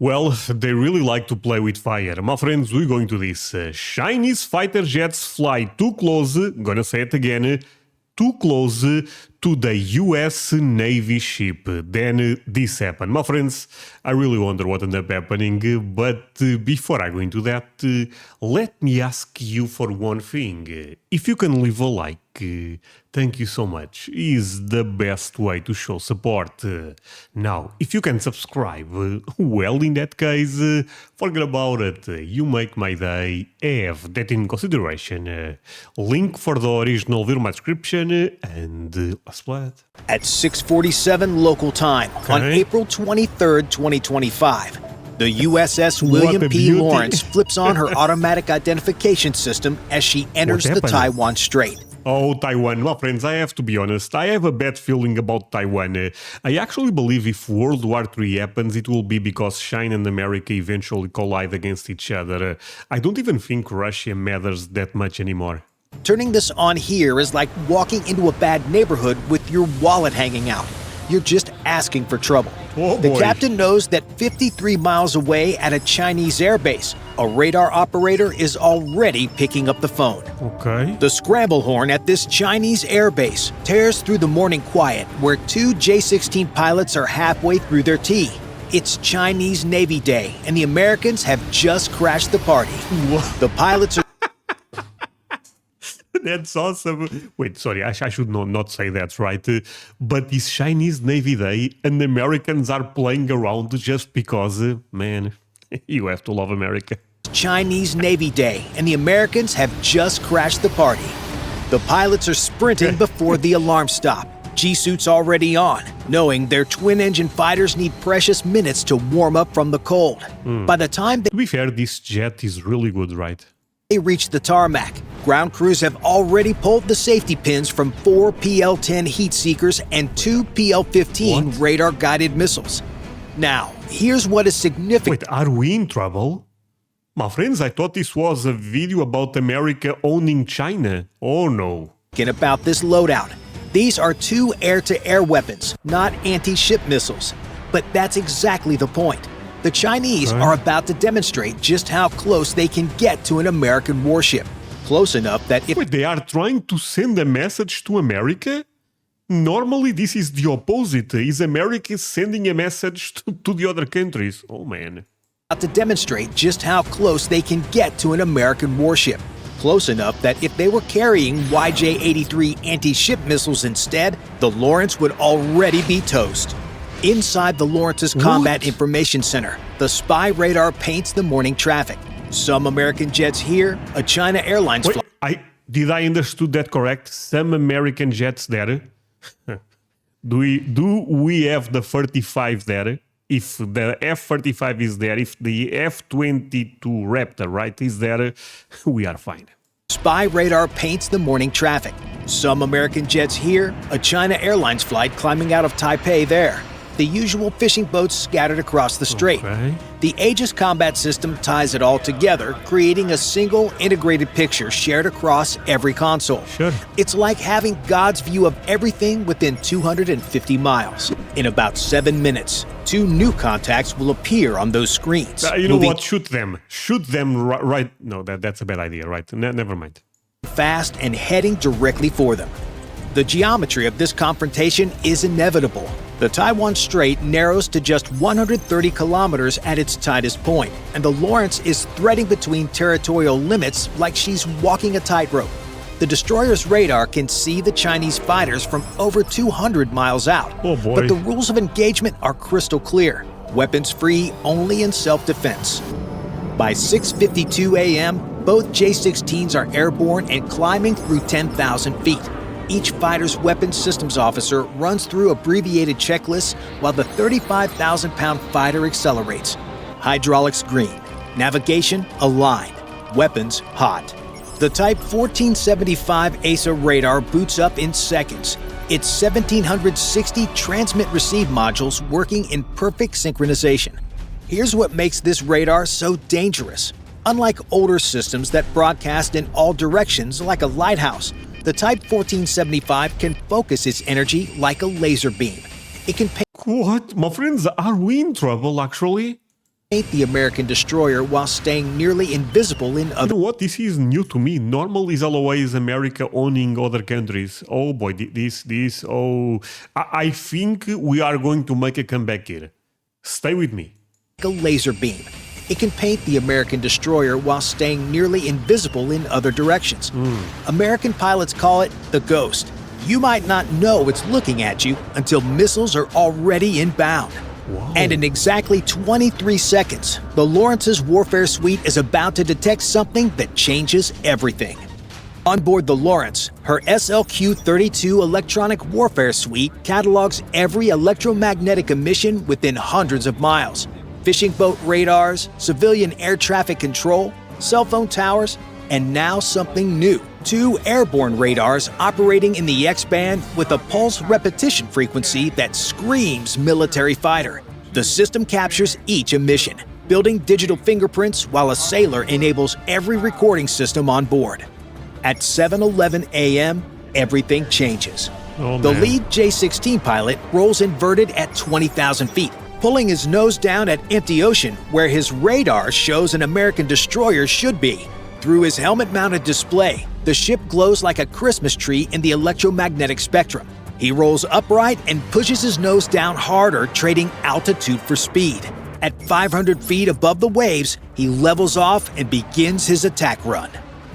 Well, they really like to play with fire. My friends, we're going to this. Chinese fighter jets fly too close, gonna say it again, too close to the US Navy ship. Then this happened. My friends, I really wonder what ended up happening, but before I go into that, let me ask you for one thing. If you can leave a like, thank you so much, is the best way to show support. Now, if you can subscribe, well, in that case, forget about it. You make my day. Have that in consideration. Link for the original video in my description, and let's play it. At 6:47 local time on April 23rd, 2025, the USS William P. Lawrence flips on her automatic identification system as she enters the Taiwan Strait. Oh, Taiwan. Well, friends, I have to be honest. I have a bad feeling about Taiwan. I actually believe if World War III happens, it will be because China and America eventually collide against each other. I don't even think Russia matters that much anymore. Turning this on here is like walking into a bad neighborhood with your wallet hanging out. You're just asking for trouble. Oh, the captain knows that 53 miles away at a Chinese airbase, a radar operator is already picking up the phone. Okay. The scramble horn at this Chinese airbase tears through the morning quiet where two J-16 pilots are halfway through their tea. It's Chinese Navy Day, and the Americans have just crashed the party. What? The pilots are... That's awesome. Wait, sorry, I should not say that's right. But it's Chinese Navy Day and Americans are playing around just because, man, you have to love America. Chinese Navy Day, and the Americans have just crashed the party. The pilots are sprinting before the alarm stop. G-suits already on, knowing their twin-engine fighters need precious minutes to warm up from the cold. By the time To be fair, this jet is really good, right? they reach the tarmac, ground crews have already pulled the safety pins from 4 PL-10 heat seekers and 2 PL-15 radar-guided missiles. Now, here's what is significant. Wait, are we in trouble? My friends, I thought this was a video about America owning China. Oh no. About this loadout. These are 2 air-to-air weapons, not anti-ship missiles. But that's exactly the point. The Chinese are about to demonstrate just how close they can get to an American warship. Close enough that if... Wait, they are trying to send a message to America? Normally this is the opposite. Is America sending a message to the other countries? Oh man. To demonstrate just how close they can get to an American warship. Close enough that if they were carrying YJ-83 anti-ship missiles instead, the Lawrence would already be toast. Inside the Lawrence's Combat Information Center, the spy radar paints the morning traffic. Some American jets here, a China Airlines flight. Did I understood that correct? Some American jets there. do we have the 35 there? If the F-35 is there, if the F-22 Raptor, right, is there, we are fine. Spy radar paints the morning traffic. Some American jets here, a China Airlines flight climbing out of Taipei there. The usual fishing boats scattered across the strait. The Aegis combat system ties it all together, creating a single integrated picture shared across every console. It's like having God's view of everything within 250 miles. In about 7 minutes, 2 new contacts will appear on those screens. You know what? Shoot them. Shoot them right. No, that's a bad idea, right? Never mind. Fast and heading directly for them. The geometry of this confrontation is inevitable. The Taiwan Strait narrows to just 130 kilometers at its tightest point, and the Lawrence is threading between territorial limits like she's walking a tightrope. The destroyer's radar can see the Chinese fighters from over 200 miles out. Oh boy. But the rules of engagement are crystal clear. Weapons free only in self-defense. By 6:52 a.m., both J-16s are airborne and climbing through 10,000 feet. Each fighter's weapons systems officer runs through abbreviated checklists while the 35,000-pound fighter accelerates. Hydraulics green, navigation aligned, weapons hot. The Type 1475 ASA radar boots up in seconds. Its 1,760 transmit-receive modules working in perfect synchronization. Here's what makes this radar so dangerous. Unlike older systems that broadcast in all directions like a lighthouse, the Type 1475 can focus its energy like a laser beam. It can What? My friends, are we in trouble, actually? the American destroyer while staying nearly invisible in You other. know what? This is new to me. Normal is always America owning other countries. Oh boy, I think we are going to make a comeback here. Stay with me. A laser beam. It can paint the American destroyer while staying nearly invisible in other directions. American pilots call it the Ghost. You might not know it's looking at you until missiles are already inbound. Wow. And in exactly 23 seconds, the Lawrence's warfare suite is about to detect something that changes everything. On board the Lawrence, her SLQ-32 electronic warfare suite catalogs every electromagnetic emission within hundreds of miles. Fishing boat radars, civilian air traffic control, cell phone towers, and now something new. 2 airborne radars operating in the X-band with a pulse repetition frequency that screams military fighter. The system captures each emission, building digital fingerprints while a sailor enables every recording system on board. At 7:11 a.m., everything changes. The lead J-16 pilot rolls inverted at 20,000 feet, pulling his nose down at empty ocean where his radar shows an American destroyer should be. Through his helmet-mounted display, the ship glows like a Christmas tree in the electromagnetic spectrum. He rolls upright and pushes his nose down harder, trading altitude for speed. At 500 feet above the waves, he levels off and begins his attack run.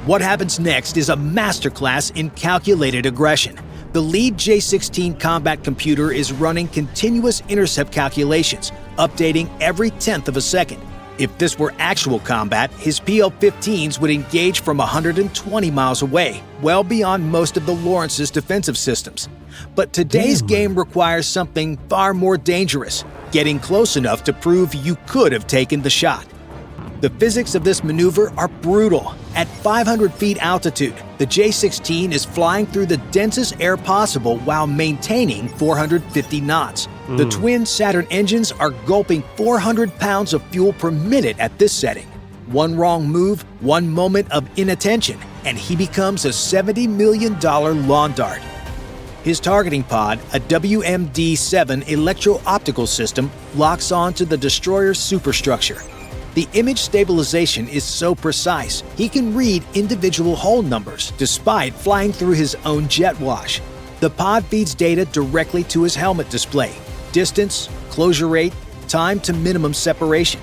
What happens next is a masterclass in calculated aggression. The lead J-16 combat computer is running continuous intercept calculations, updating every tenth of a second. If this were actual combat, his PL-15s would engage from 120 miles away, well beyond most of the Lawrence's defensive systems. But today's game requires something far more dangerous, getting close enough to prove you could have taken the shot. The physics of this maneuver are brutal. At 500 feet altitude, the J-16 is flying through the densest air possible while maintaining 450 knots. The twin Saturn engines are gulping 400 pounds of fuel per minute at this setting. One wrong move, one moment of inattention, and he becomes a $70 million lawn dart. His targeting pod, a WMD-7 electro-optical system, locks onto the destroyer's superstructure. The image stabilization is so precise, he can read individual hull numbers despite flying through his own jet wash. The pod feeds data directly to his helmet display. Distance, closure rate, time to minimum separation.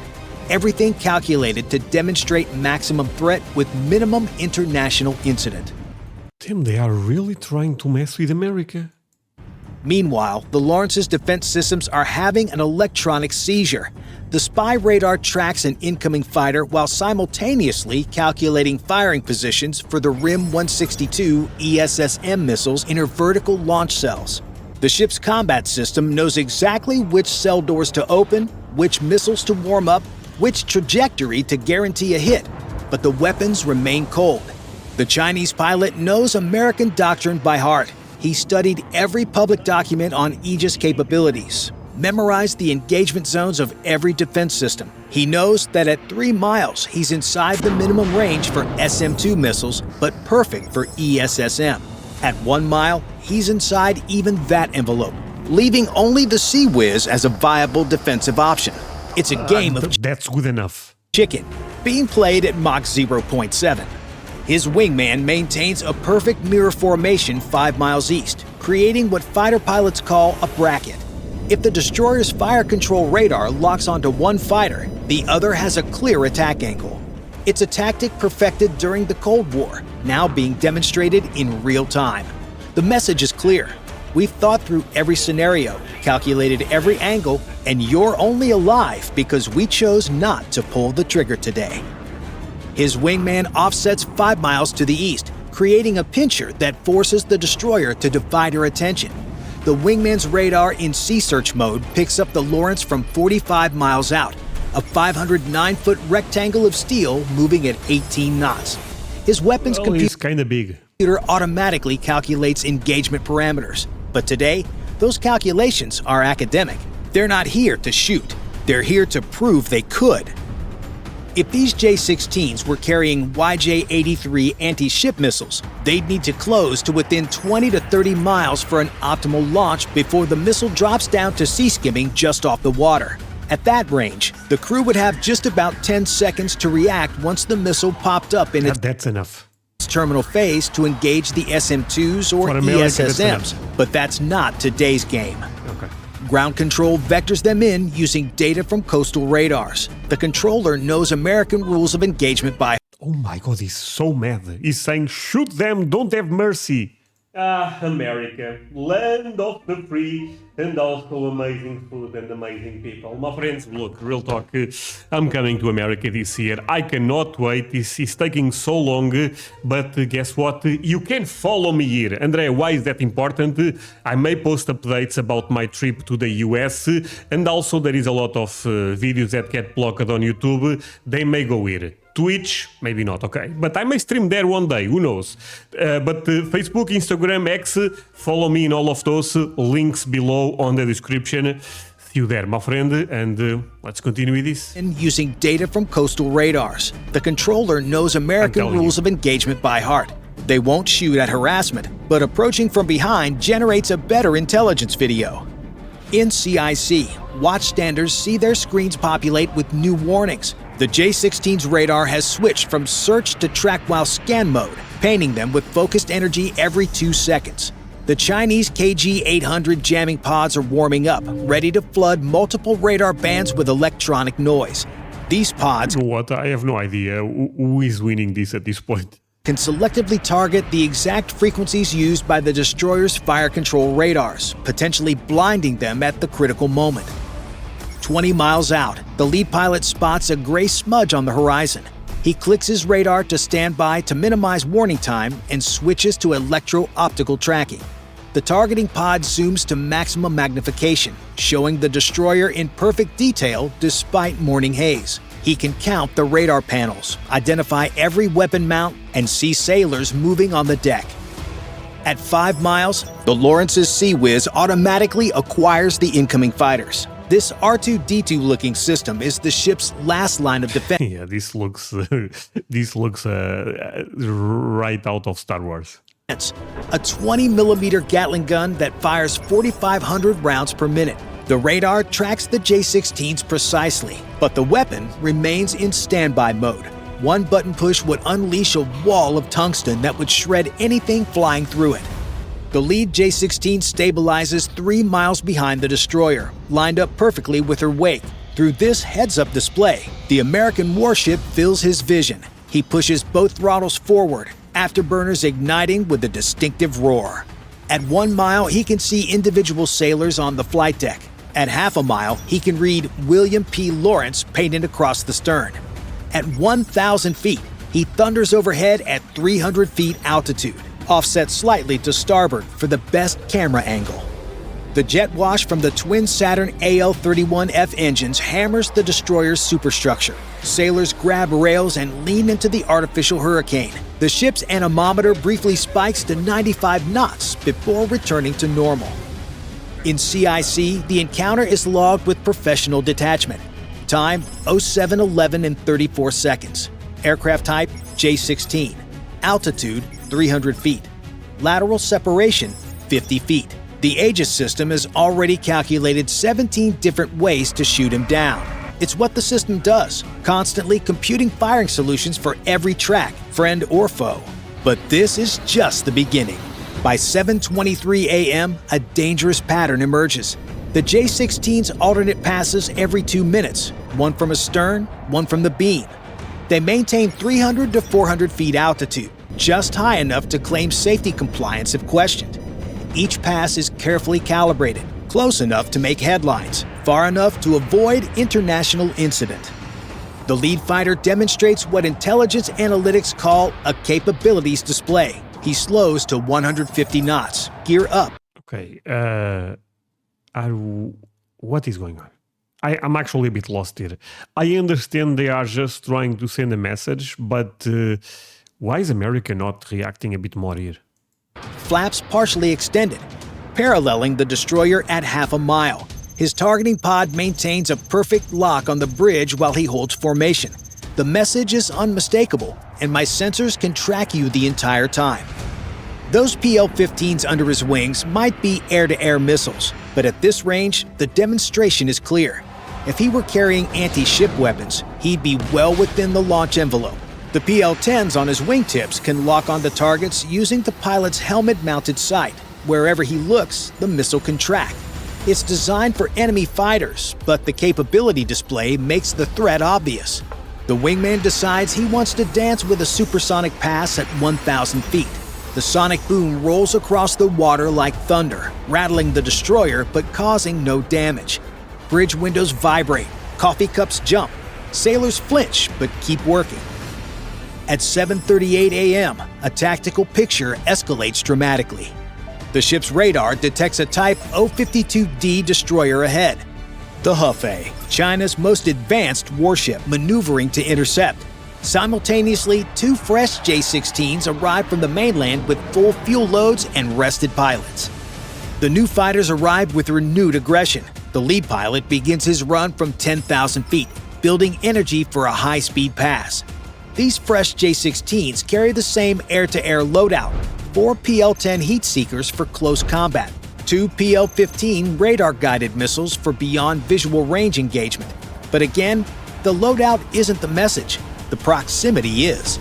Everything calculated to demonstrate maximum threat with minimum international incident. Damn, they are really trying to mess with America. Meanwhile, the Lawrence's defense systems are having an electronic seizure. The spy radar tracks an incoming fighter while simultaneously calculating firing positions for the RIM-162 ESSM missiles in her vertical launch cells. The ship's combat system knows exactly which cell doors to open, which missiles to warm up, which trajectory to guarantee a hit, but the weapons remain cold. The Chinese pilot knows American doctrine by heart. He studied every public document on Aegis capabilities, memorized the engagement zones of every defense system. He knows that at 3 miles, he's inside the minimum range for SM-2 missiles, but perfect for ESSM. At 1 mile, he's inside even that envelope, leaving only the Sea Whiz as a viable defensive option. It's a game of That's good enough. chicken, being played at Mach 0.7. His wingman maintains a perfect mirror formation 5 miles east, creating what fighter pilots call a bracket. If the destroyer's fire control radar locks onto one fighter, the other has a clear attack angle. It's a tactic perfected during the Cold War, now being demonstrated in real time. The message is clear. We've thought through every scenario, calculated every angle, and you're only alive because we chose not to pull the trigger today. His wingman offsets 5 miles to the east, creating a pincher that forces the destroyer to divide her attention. The wingman's radar in sea search mode picks up the Lawrence from 45 miles out, a 509-foot rectangle of steel moving at 18 knots. His weapons It's kinda big. computer automatically calculates engagement parameters. But today, those calculations are academic. They're not here to shoot. They're here to prove they could. If these J-16s were carrying YJ-83 anti-ship missiles, they'd need to close to within 20 to 30 miles for an optimal launch before the missile drops down to sea skimming just off the water. At that range, the crew would have just about 10 seconds to react once the missile popped up in its That's enough. terminal phase to engage the SM-2s or For America, that's ESSMs, enough. but that's not today's game. Okay. Ground control vectors them in using data from coastal radars. The controller knows American rules of engagement by Oh my god, he's so mad. He's saying, shoot them, don't have mercy. Ah, America, land of the free and also amazing food and amazing people. My friends, look, real talk, I'm coming to America this year. I cannot wait. It's taking so long, but guess what? You can follow me here. André, why is that important? I may post updates about my trip to the US, and also there is a lot of videos that get blocked on YouTube. They may go here. Twitch, maybe not, okay. But I may stream there one day, who knows. But Facebook, Instagram, X, follow me in all of those. Links below on the description. See you there, my friend. And let's continue with this. using data from coastal radars. The controller knows American telling rules you. of engagement by heart. They won't shoot at harassment, but approaching from behind generates a better intelligence video. In CIC, watchstanders see their screens populate with new warnings. The J-16's radar has switched from search to track while scan mode, painting them with focused energy every 2 seconds. The Chinese KG-800 jamming pods are warming up, ready to flood multiple radar bands with electronic noise. These pods You know what? I have no idea who is winning this at this point. can selectively target the exact frequencies used by the destroyer's fire control radars, potentially blinding them at the critical moment. 20 miles out, the lead pilot spots a gray smudge on the horizon. He clicks his radar to stand by to minimize warning time and switches to electro-optical tracking. The targeting pod zooms to maximum magnification, showing the destroyer in perfect detail despite morning haze. He can count the radar panels, identify every weapon mount, and see sailors moving on the deck. At 5 miles, the Lawrence's Sea Whiz automatically acquires the incoming fighters. This R2-D2-looking system is the ship's last line of defense. Yeah, this looks right out of Star Wars. A 20mm Gatling gun that fires 4,500 rounds per minute. The radar tracks the J-16s precisely, but the weapon remains in standby mode. One button push would unleash a wall of tungsten that would shred anything flying through it. The lead J-16 stabilizes 3 miles behind the destroyer, lined up perfectly with her wake. Through this heads-up display, the American warship fills his vision. He pushes both throttles forward, afterburners igniting with a distinctive roar. At 1 mile, he can see individual sailors on the flight deck. At half a mile, he can read William P. Lawrence painted across the stern. At 1,000 feet, he thunders overhead at 300 feet altitude, offset slightly to starboard for the best camera angle. The jet wash from the twin Saturn AL-31F engines hammers the destroyer's superstructure. Sailors grab rails and lean into the artificial hurricane. The ship's anemometer briefly spikes to 95 knots before returning to normal. In CIC, the encounter is logged with professional detachment. Time 07:11 and 34 seconds. Aircraft type J-16. Altitude 300 feet. Lateral separation 50 feet. The Aegis system has already calculated 17 different ways to shoot him down. It's what the system does, constantly computing firing solutions for every track, friend or foe. But this is just the beginning. By 7:23 a.m., a dangerous pattern emerges. The J-16's alternate passes every 2 minutes, one from astern, one from the beam. They maintain 300 to 400 feet altitude, just high enough to claim safety compliance if questioned. Each pass is carefully calibrated, close enough to make headlines, far enough to avoid international incident. The lead fighter demonstrates what intelligence analytics call a capabilities display. He slows to 150 knots, gear up. Okay, what is going on? I'm actually a bit lost here. I understand they are just trying to send a message, but why is America not reacting a bit more here? Flaps partially extended, paralleling the destroyer at half a mile. His targeting pod maintains a perfect lock on the bridge while he holds formation. The message is unmistakable, and my sensors can track you the entire time. Those PL-15s under his wings might be air-to-air missiles, but at this range, the demonstration is clear. If he were carrying anti-ship weapons, he'd be well within the launch envelope. The PL-10s on his wingtips can lock onto targets using the pilot's helmet-mounted sight. Wherever he looks, the missile can track. It's designed for enemy fighters, but the capability display makes the threat obvious. The wingman decides he wants to dance with a supersonic pass at 1,000 feet. The sonic boom rolls across the water like thunder, rattling the destroyer but causing no damage. Bridge windows vibrate, coffee cups jump. Sailors flinch but keep working. At 7:38 a.m., a tactical picture escalates dramatically. The ship's radar detects a Type O-52D destroyer ahead. The Hefei, China's most advanced warship, maneuvering to intercept. Simultaneously, 2 fresh J-16s arrive from the mainland with full fuel loads and rested pilots. The new fighters arrive with renewed aggression. The lead pilot begins his run from 10,000 feet, building energy for a high-speed pass. These fresh J-16s carry the same air-to-air loadout, 4 PL-10 heat seekers for close combat, 2 PL-15 radar-guided missiles for beyond visual range engagement. But again, the loadout isn't the message, the proximity is.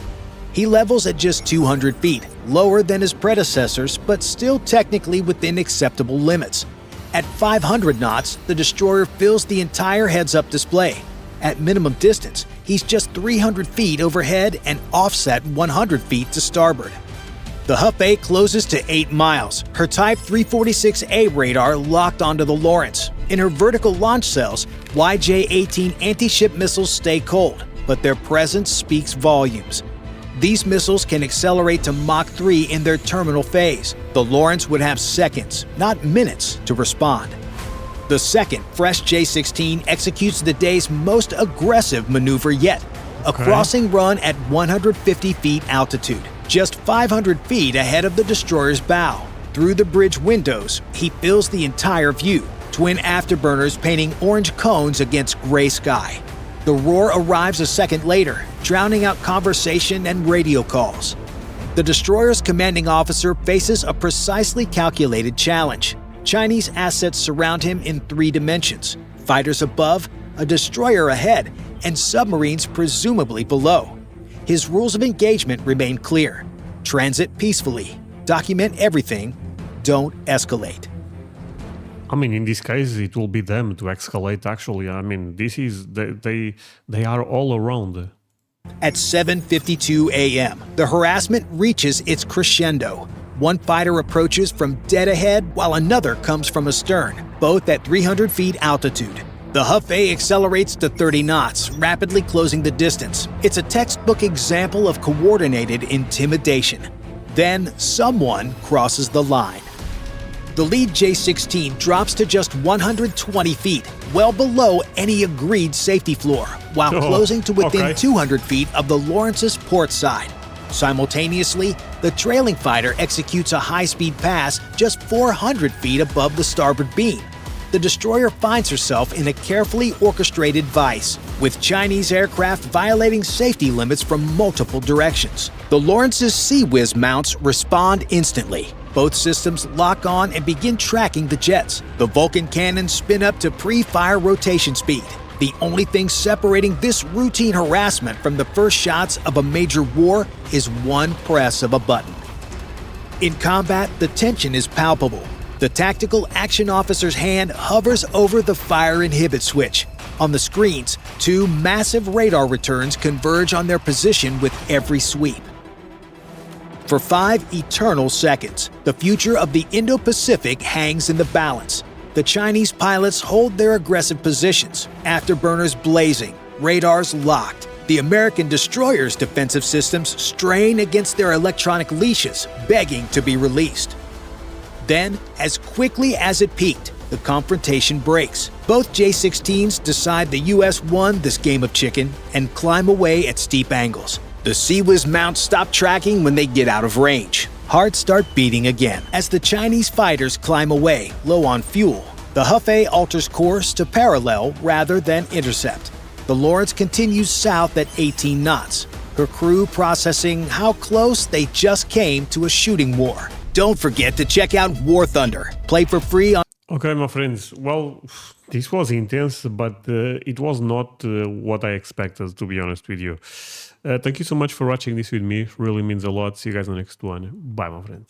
He levels at just 200 feet, lower than his predecessors, but still technically within acceptable limits. At 500 knots, the destroyer fills the entire heads-up display. At minimum distance, he's just 300 feet overhead and offset 100 feet to starboard. The Hefei closes to 8 miles, her Type 346A radar locked onto the Lawrence. In her vertical launch cells, YJ-18 anti-ship missiles stay cold, but their presence speaks volumes. These missiles can accelerate to Mach 3 in their terminal phase. The Lawrence would have seconds, not minutes, to respond. The second fresh J-16 executes the day's most aggressive maneuver yet, a crossing run at 150 feet altitude, just 500 feet ahead of the destroyer's bow. Through the bridge windows, he fills the entire view, twin afterburners painting orange cones against gray sky. The roar arrives a second later, drowning out conversation and radio calls. The destroyer's commanding officer faces a precisely calculated challenge. Chinese assets surround him in 3 dimensions: fighters above, a destroyer ahead, and submarines presumably below. His rules of engagement remain clear: transit peacefully, document everything, don't escalate. I mean, in this case, it will be them to escalate, actually. I mean, this is, they are all around. At 7:52 a.m., the harassment reaches its crescendo. One fighter approaches from dead ahead while another comes from astern, both at 300 feet altitude. The Hefei accelerates to 30 knots, rapidly closing the distance. It's a textbook example of coordinated intimidation. Then someone crosses the line. The lead J-16 drops to just 120 feet, well below any agreed safety floor, while closing to within 200 feet of the Lawrence's port side. Simultaneously, the trailing fighter executes a high-speed pass just 400 feet above the starboard beam. The destroyer finds herself in a carefully orchestrated vice, with Chinese aircraft violating safety limits from multiple directions. The Lawrence's Sea Whiz mounts respond instantly. Both systems lock on and begin tracking the jets. The Vulcan cannons spin up to pre-fire rotation speed. The only thing separating this routine harassment from the first shots of a major war is one press of a button. In combat, the tension is palpable. The tactical action officer's hand hovers over the fire inhibit switch. On the screens, 2 massive radar returns converge on their position with every sweep. For 5 eternal seconds, the future of the Indo-Pacific hangs in the balance. The Chinese pilots hold their aggressive positions, afterburners blazing, radars locked. The American destroyer's defensive systems strain against their electronic leashes, begging to be released. Then, as quickly as it peaked, the confrontation breaks. Both J-16s decide the U.S. won this game of chicken and climb away at steep angles. The Sea Whiz mounts stop tracking when they get out of range. Hearts start beating again as the Chinese fighters climb away, low on fuel. The Hefei alters course to parallel rather than intercept. The Lawrence continues south at 18 knots, her crew processing how close they just came to a shooting war. Don't forget to check out War Thunder. Play for free on... Okay, my friends. Well, this was intense, but it was not what I expected, to be honest with you. Thank you so much for watching this with me. Really means a lot. See you guys in the next one. Bye, my friends.